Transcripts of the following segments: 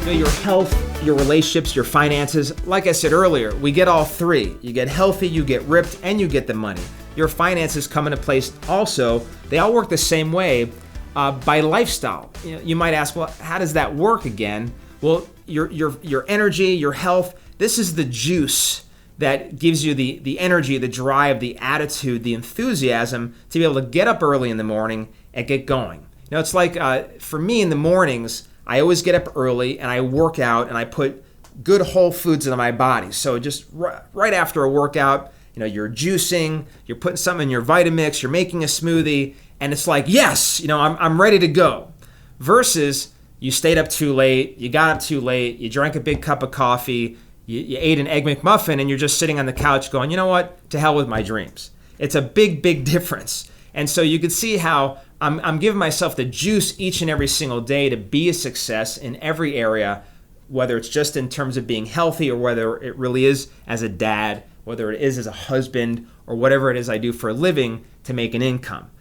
Your health, your relationships, your finances. Like I said earlier, we get all three. You get healthy, you get ripped, and you get the money. Your finances come into place also. They all work the same way by lifestyle. You might ask, well, how does that work again? Well, your energy, your health, this is the juice that gives you the energy, the drive, the attitude, the enthusiasm to be able to get up early in the morning and get going. It's like for me in the mornings, I always get up early and I work out and I put good whole foods into my body. So just right after a workout, you're juicing, you're putting something in your Vitamix, you're making a smoothie, and it's like, yes, I'm ready to go. Versus you stayed up too late, you got up too late, you drank a big cup of coffee, you ate an Egg McMuffin, and you're just sitting on the couch going, you know what, to hell with my dreams. It's a big, big difference. And so you can see how I'm giving myself the juice each and every single day to be a success in every area, whether it's just in terms of being healthy or whether it really is as a dad, whether it is as a husband, or whatever it is I do for a living to make an income.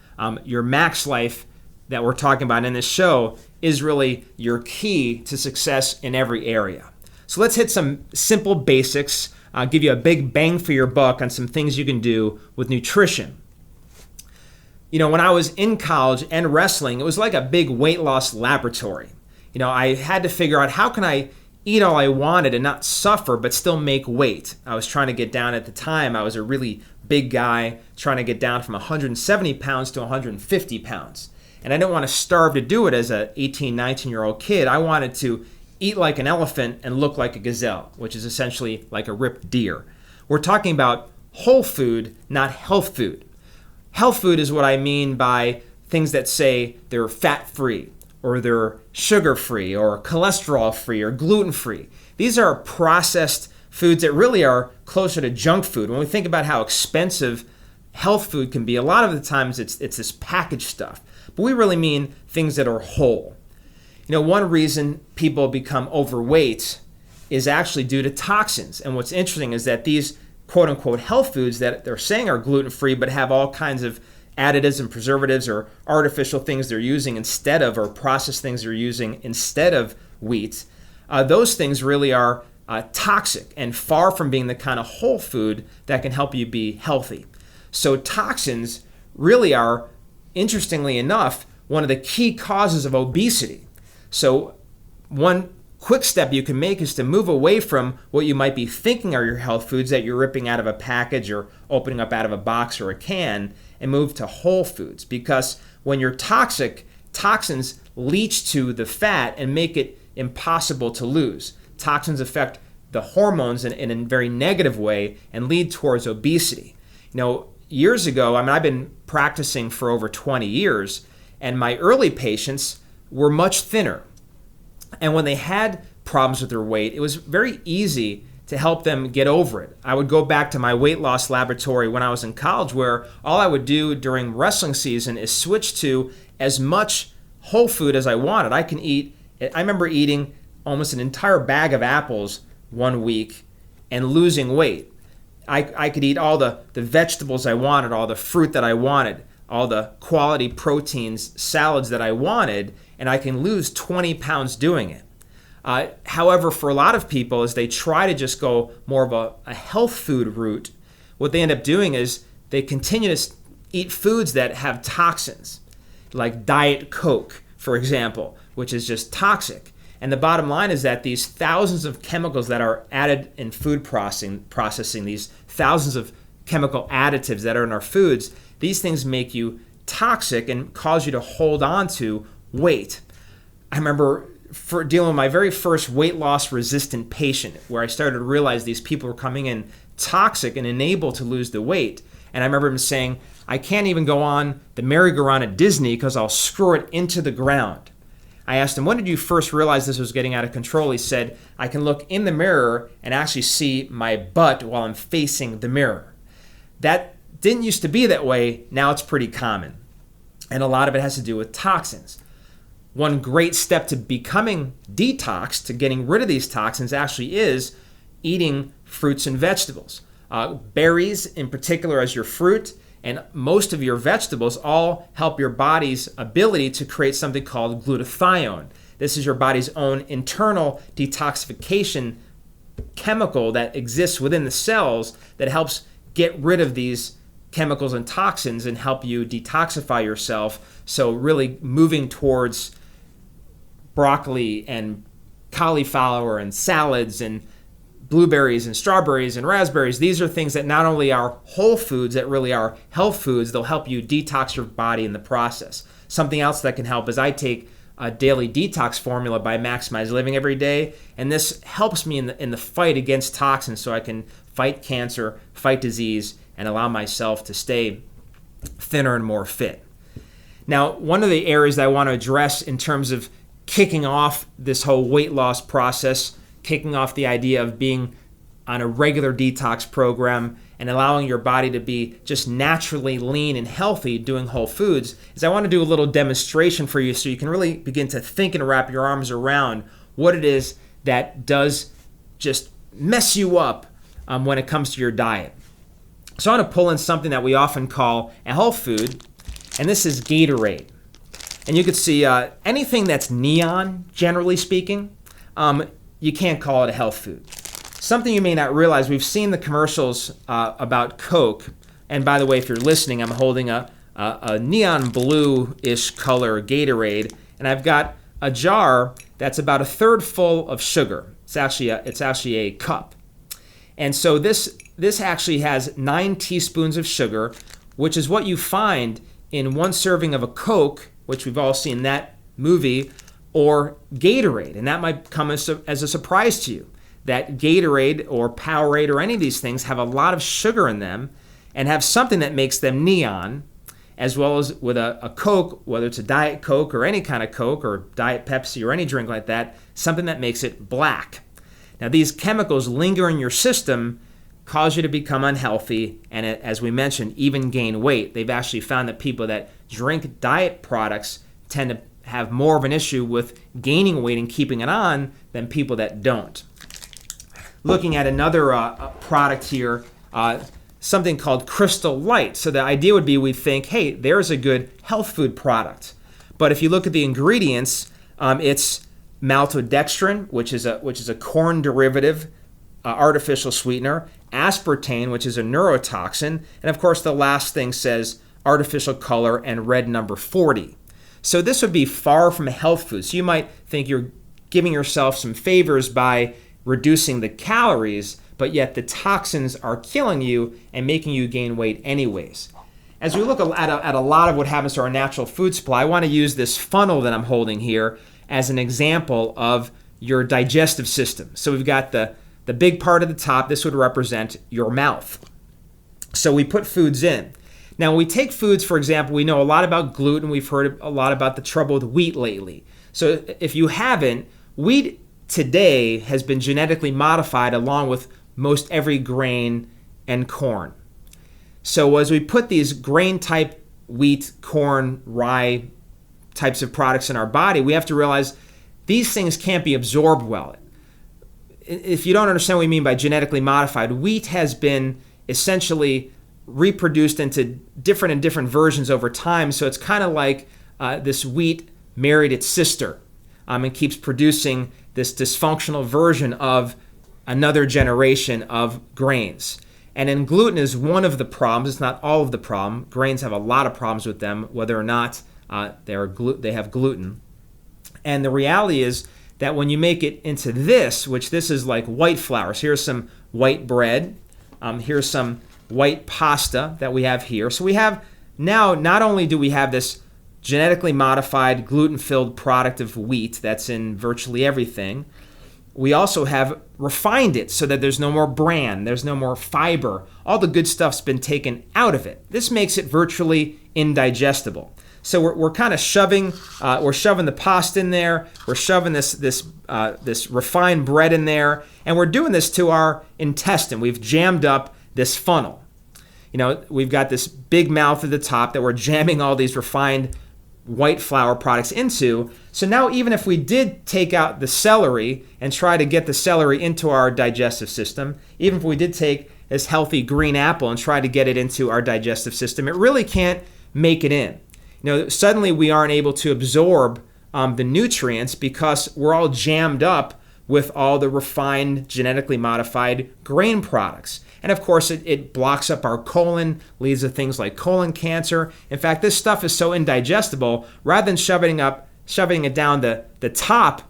Your max life that we're talking about in this show is really your key to success in every area. So let's hit some simple basics. I'll give you a big bang for your buck on some things you can do with nutrition. When I was in college and wrestling, it was like a big weight loss laboratory. I had to figure out how can I eat all I wanted and not suffer, but still make weight. I was trying to get down at the time. I was a really big guy trying to get down from 170 pounds to 150 pounds. And I didn't want to starve to do it as an 18, 19-year-old kid. I wanted to eat like an elephant and look like a gazelle, which is essentially like a ripped deer. We're talking about whole food, not health food. Health food is what I mean by things that say they're fat-free or they're sugar-free or cholesterol-free or gluten-free. These are processed foods that really are closer to junk food. When we think about how expensive health food can be, a lot of the times it's this packaged stuff. But we really mean things that are whole. One reason people become overweight is actually due to toxins. And what's interesting is that these quote-unquote health foods that they're saying are gluten-free but have all kinds of additives and preservatives or artificial things they're using instead of, or processed things they're using instead of wheat, those things really are toxic and far from being the kind of whole food that can help you be healthy. So toxins really are, interestingly enough, one of the key causes of obesity. So one quick step you can make is to move away from what you might be thinking are your health foods that you're ripping out of a package or opening up out of a box or a can, and move to whole foods. Because when you're toxic, toxins leach to the fat and make it impossible to lose. Toxins affect the hormones in a very negative way and lead towards obesity. Years ago, I've been practicing for over 20 years, and my early patients were much thinner. And when they had problems with their weight, it was very easy to help them get over it. I would go back to my weight loss laboratory when I was in college, where all I would do during wrestling season is switch to as much whole food as I wanted. I remember eating almost an entire bag of apples one week and losing weight. I could eat all the vegetables I wanted, all the fruit that I wanted, all the quality proteins, salads that I wanted, and I can lose 20 pounds doing it. However, for a lot of people, as they try to just go more of a health food route, what they end up doing is they continue to eat foods that have toxins, like Diet Coke, for example, which is just toxic. And the bottom line is that these thousands of chemicals that are added in food processing, these thousands of chemical additives that are in our foods, these things make you toxic and cause you to hold on to weight. I remember for dealing with my very first weight loss resistant patient, where I started to realize these people were coming in toxic and unable to lose the weight. And I remember him saying, I can't even go on the merry-go-round at Disney because I'll screw it into the ground. I asked him, when did you first realize this was getting out of control? He said, I can look in the mirror and actually see my butt while I'm facing the mirror. That didn't used to be that way. Now it's pretty common. And a lot of it has to do with toxins. One great step to becoming detox, to getting rid of these toxins, actually is eating fruits and vegetables. Berries in particular as your fruit, and most of your vegetables all help your body's ability to create something called glutathione. This is your body's own internal detoxification chemical that exists within the cells that helps get rid of these chemicals and toxins and help you detoxify yourself. So really moving towards broccoli and cauliflower and salads and blueberries and strawberries and raspberries. These are things that not only are whole foods, that really are health foods. They'll help you detox your body in the process. Something else that can help is I take a daily detox formula by Maximize Living every day, and this helps me in the fight against toxins so I can fight cancer, fight disease, and allow myself to stay thinner and more fit. Now, one of the areas that I want to address in terms of kicking off this whole weight loss process, kicking off the idea of being on a regular detox program and allowing your body to be just naturally lean and healthy doing whole foods, is I want to do a little demonstration for you so you can really begin to think and wrap your arms around what it is that does just mess you up when it comes to your diet. So I want to pull in something that we often call a health food, and this is Gatorade. And you can see anything that's neon, generally speaking, you can't call it a health food. Something you may not realize, we've seen the commercials about Coke. And by the way, if you're listening, I'm holding a neon blue-ish color Gatorade, and I've got a jar that's about a third full of sugar. It's actually a cup. And so this actually has 9 teaspoons of sugar, which is what you find in one serving of a Coke, which we've all seen that movie, or Gatorade. And that might come as a surprise to you, that Gatorade or Powerade or any of these things have a lot of sugar in them and have something that makes them neon, as well as with a Coke, whether it's a Diet Coke or any kind of Coke or Diet Pepsi or any drink like that, something that makes it black. Now, these chemicals linger in your system, cause you to become unhealthy, and as we mentioned, even gain weight. They've actually found that people that drink diet products tend to have more of an issue with gaining weight and keeping it on than people that don't. Looking at another product here, something called Crystal Light. So the idea would be we think, hey, there's a good health food product. But if you look at the ingredients, it's maltodextrin, which is a corn derivative, artificial sweetener, aspartame, which is a neurotoxin, and of course the last thing says artificial color and red number 40. So this would be far from a health food. So you might think you're giving yourself some favors by reducing the calories, but yet the toxins are killing you and making you gain weight anyways. As we look at a lot of what happens to our natural food supply, I want to use this funnel that I'm holding here as an example of your digestive system. So we've got the big part at the top. This would represent your mouth. So we put foods in. Now, when we take foods, for example, we know a lot about gluten. We've heard a lot about the trouble with wheat lately. So if you haven't, wheat today has been genetically modified along with most every grain and corn. So as we put these grain type wheat, corn, rye types of products in our body, we have to realize these things can't be absorbed well. If you don't understand what we mean by genetically modified, wheat has been essentially reproduced into different versions over time. So it's kind of like this wheat married its sister and keeps producing this dysfunctional version of another generation of grains. And then gluten is one of the problems. It's not all of the problem. Grains have a lot of problems with them, whether or not they have gluten. And the reality is that when you make it into this, which this is like white flour. So here's some white bread. Here's some white pasta that we have here. So we have now, not only do we have this genetically modified gluten-filled product of wheat that's in virtually everything, we also have refined it so that there's no more bran, there's no more fiber. All the good stuff's been taken out of it. This makes it virtually indigestible. So we're kind of shoving the pasta in there. We're shoving this refined bread in there, and we're doing this to our intestine. We've jammed up this funnel. You know, we've got this big mouth at the top that we're jamming all these refined white flour products into. So now even if we did take out the celery and try to get the celery into our digestive system, even if we did take this healthy green apple and try to get it into our digestive system, it really can't make it in. You know, suddenly we aren't able to absorb the nutrients because we're all jammed up with all the refined, genetically modified grain products. And of course, it blocks up our colon, leads to things like colon cancer. In fact, this stuff is so indigestible, rather than shoving it down the top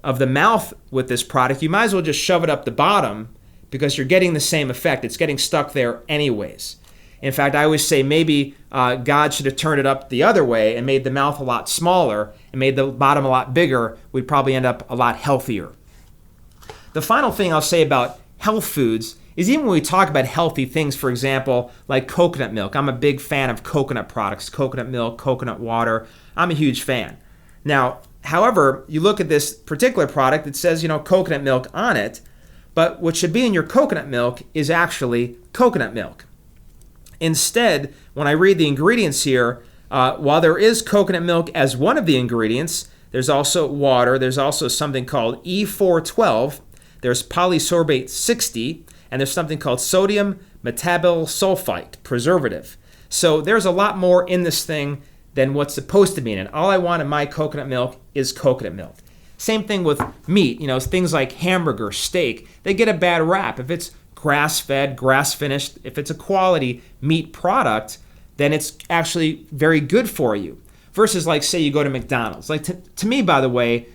of the mouth with this product, you might as well just shove it up the bottom because you're getting the same effect. It's getting stuck there anyways. In fact, I always say maybe God should have turned it up the other way and made the mouth a lot smaller and made the bottom a lot bigger. We'd probably end up a lot healthier. The final thing I'll say about health foods is even when we talk about healthy things, for example, like coconut milk. I'm a big fan of coconut products, coconut milk, coconut water. I'm a huge fan. Now, however, you look at this particular product, it says, coconut milk on it, but what should be in your coconut milk is actually coconut milk. Instead, when I read the ingredients here, while there is coconut milk as one of the ingredients, there's also water, there's also something called E412, there's polysorbate 60, and there's something called sodium metabolyl sulfite preservative. So there's a lot more in this thing than what's supposed to be in it. All I want in my coconut milk is coconut milk. Same thing with meat. Things like hamburger, steak, they get a bad rap. If it's grass-fed, grass-finished, if it's a quality meat product, then it's actually very good for you. Versus like, say you go to McDonald's. Like to me, by the way,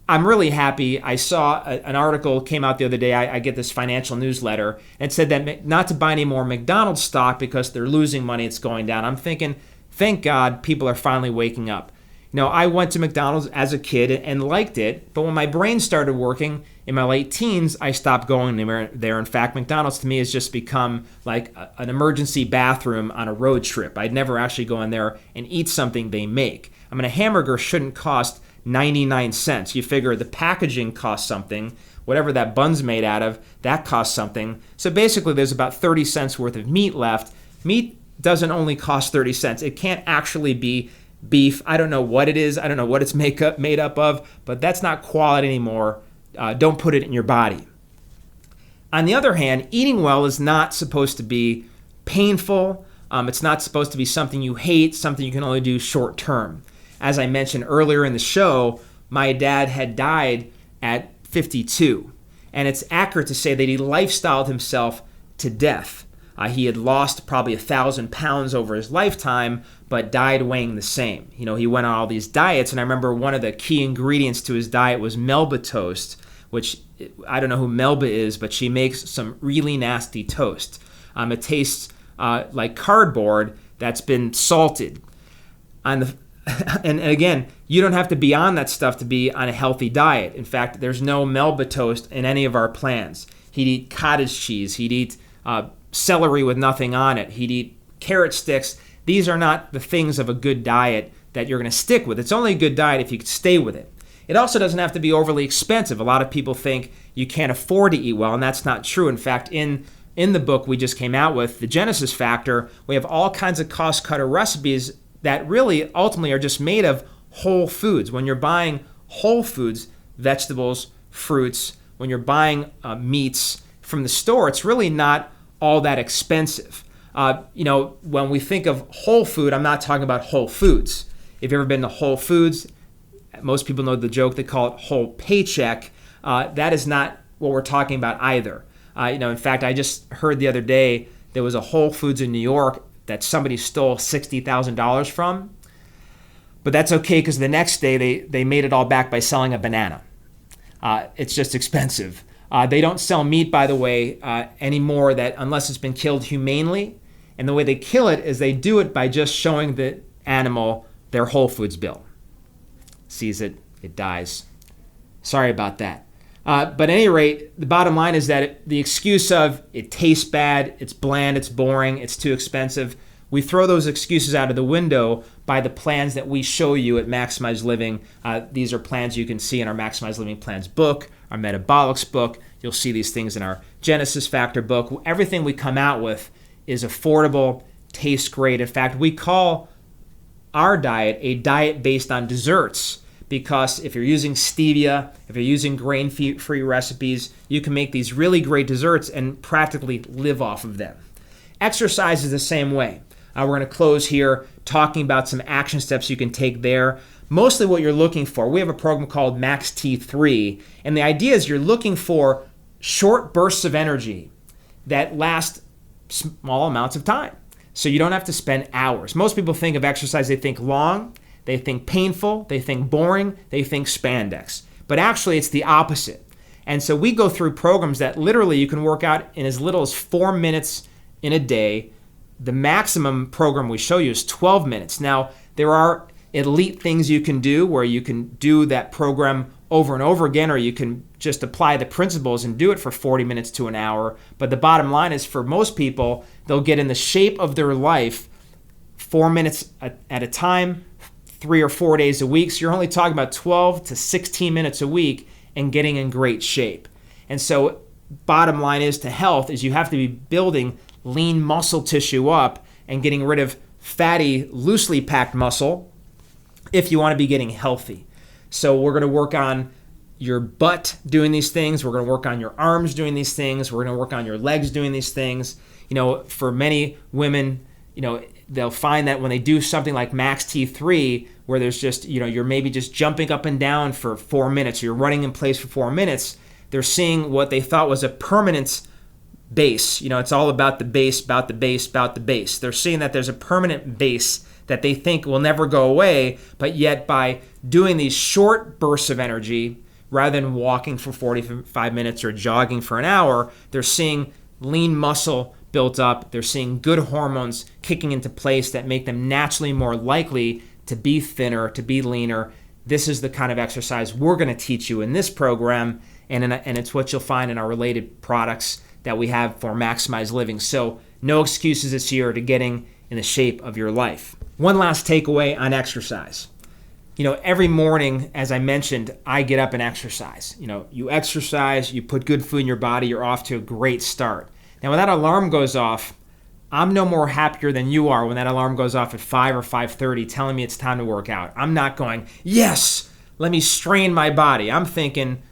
I'm really happy. I saw an article came out the other day. I get this financial newsletter and it said that not to buy any more McDonald's stock because they're losing money. It's going down. I'm thinking, thank God people are finally waking up. I went to McDonald's as a kid and liked it, but when my brain started working in my late teens, I stopped going there. In fact, McDonald's to me has just become like an emergency bathroom on a road trip. I'd never actually go in there and eat something they make. A hamburger shouldn't cost 99 cents. You figure the packaging costs something, whatever that bun's made out of, that costs something. So basically there's about 30 cents worth of meat left. Meat doesn't only cost 30 cents. It can't actually be beef. I don't know what it is. I don't know what it's made up of, but that's not quality anymore. Don't put it in your body. On the other hand, eating well is not supposed to be painful. It's not supposed to be something you hate, something you can only do short term. As I mentioned earlier in the show, my dad had died at 52, and it's accurate to say that he lifestyled himself to death. He had lost probably 1,000 pounds over his lifetime, but died weighing the same. He went on all these diets, and I remember one of the key ingredients to his diet was Melba toast, which I don't know who Melba is, but she makes some really nasty toast. It tastes like cardboard that's been salted. And again, you don't have to be on that stuff to be on a healthy diet. In fact, there's no Melba toast in any of our plans. He'd eat cottage cheese. He'd eat celery with nothing on it. He'd eat carrot sticks. These are not the things of a good diet that you're going to stick with. It's only a good diet if you can stay with it. It also doesn't have to be overly expensive. A lot of people think you can't afford to eat well, and that's not true. In fact, in the book we just came out with, The Genesis Factor, we have all kinds of cost-cutter recipes that really ultimately are just made of whole foods. When you're buying whole foods, vegetables, fruits, when you're buying meats from the store, it's really not all that expensive. When we think of whole food, I'm not talking about Whole Foods. If you've ever been to Whole Foods, most people know the joke, they call it whole paycheck. That is not what we're talking about either. In fact, I just heard the other day there was a Whole Foods in New York that somebody stole $60,000 from. But that's okay because the next day they made it all back by selling a banana. It's just expensive. They don't sell meat, by the way, anymore that unless it's been killed humanely. And the way they kill it is they do it by just showing the animal their Whole Foods bill. Sees it, it dies. Sorry about that. But at any rate, the bottom line is that the excuse of it tastes bad, it's bland, it's boring, it's too expensive, we throw those excuses out of the window by the plans that we show you at Maximize Living. These are plans you can see in our Maximize Living Plans book, our Metabolics book. You'll see these things in our Genesis Factor book. Everything we come out with is affordable, tastes great. In fact, we call our diet a diet based on desserts because if you're using stevia, if you're using grain-free recipes, you can make these really great desserts and practically live off of them. Exercise is the same way. We're going to close here talking about some action steps you can take there. Mostly what you're looking for, we have a program called Max T3, and the idea is you're looking for short bursts of energy that last small amounts of time. So you don't have to spend hours. Most people think of exercise, they think long, they think painful, they think boring, they think spandex. But actually it's the opposite. And so we go through programs that literally you can work out in as little as 4 minutes in a day. The maximum program we show you is 12 minutes. Now, there are elite things you can do where you can do that program over and over again, or you can just apply the principles and do it for 40 minutes to an hour. But the bottom line is for most people, they'll get in the shape of their life 4 minutes at a time, 3 or 4 days a week. So you're only talking about 12 to 16 minutes a week and getting in great shape. And so bottom line is to health is you have to be building lean muscle tissue up and getting rid of fatty, loosely packed muscle if you want to be getting healthy. So we're going to work on your butt doing these things. We're going to work on your arms doing these things. We're going to work on your legs doing these things. For many women, they'll find that when they do something like Max T3, where there's just, you're maybe just jumping up and down for 4 minutes, or you're running in place for 4 minutes, they're seeing what they thought was a permanent base. It's all about the base, about the base, about the base. They're seeing that there's a permanent base that they think will never go away, but yet by doing these short bursts of energy, rather than walking for 45 minutes or jogging for an hour, they're seeing lean muscle built up. They're seeing good hormones kicking into place that make them naturally more likely to be thinner, to be leaner. This is the kind of exercise we're going to teach you in this program, and it's what you'll find in our related products that we have for Maximize Living. So no excuses this year to getting in the shape of your life. One last takeaway on exercise. Every morning, as I mentioned, I get up and exercise. You exercise, you put good food in your body, you're off to a great start. Now, when that alarm goes off, I'm no more happier than you are when that alarm goes off at 5 or 5:30 telling me it's time to work out. I'm not going, yes, let me strain my body. I'm thinking,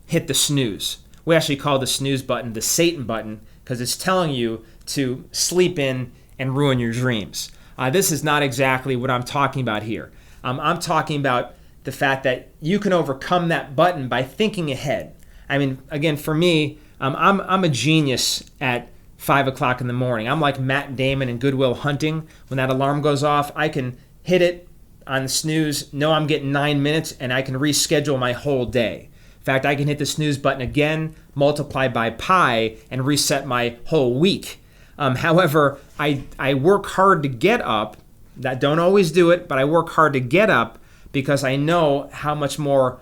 hit the snooze. We actually call the snooze button the Satan button because it's telling you to sleep in and ruin your dreams. This is not exactly what I'm talking about here. I'm talking about the fact that you can overcome that button by thinking ahead. I mean, again, for me, I'm a genius at 5 o'clock in the morning. I'm like Matt Damon in Good Will Hunting. When that alarm goes off, I can hit it on the snooze, know I'm getting 9 minutes, and I can reschedule my whole day. In fact, I can hit the snooze button again, multiply by pi, and reset my whole week. However, I work hard to get up. That don't always do it, but I work hard to get up because I know how much more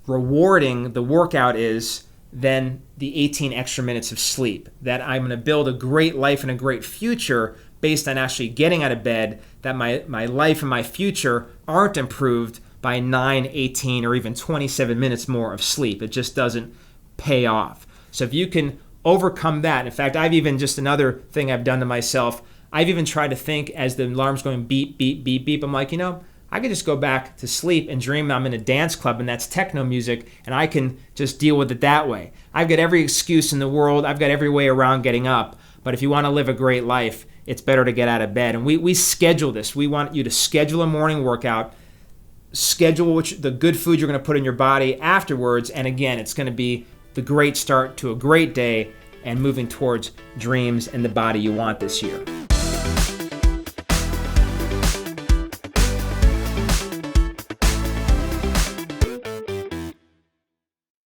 rewarding the workout is than the 18 extra minutes of sleep. That I'm going to build a great life and a great future based on actually getting out of bed, that my life and my future aren't improved by 9, 18, or even 27 minutes more of sleep. It just doesn't pay off. So if you can overcome that, in fact, I've even, just another thing I've done to myself, I've even tried to think as the alarm's going beep, beep, beep, beep, I'm like, I could just go back to sleep and dream I'm in a dance club and that's techno music, and I can just deal with it that way. I've got every excuse in the world. I've got every way around getting up. But if you want to live a great life, it's better to get out of bed. And we schedule this. We want you to schedule a morning workout, schedule the good food you're going to put in your body afterwards, and again, it's going to be the great start to a great day and moving towards dreams and the body you want this year.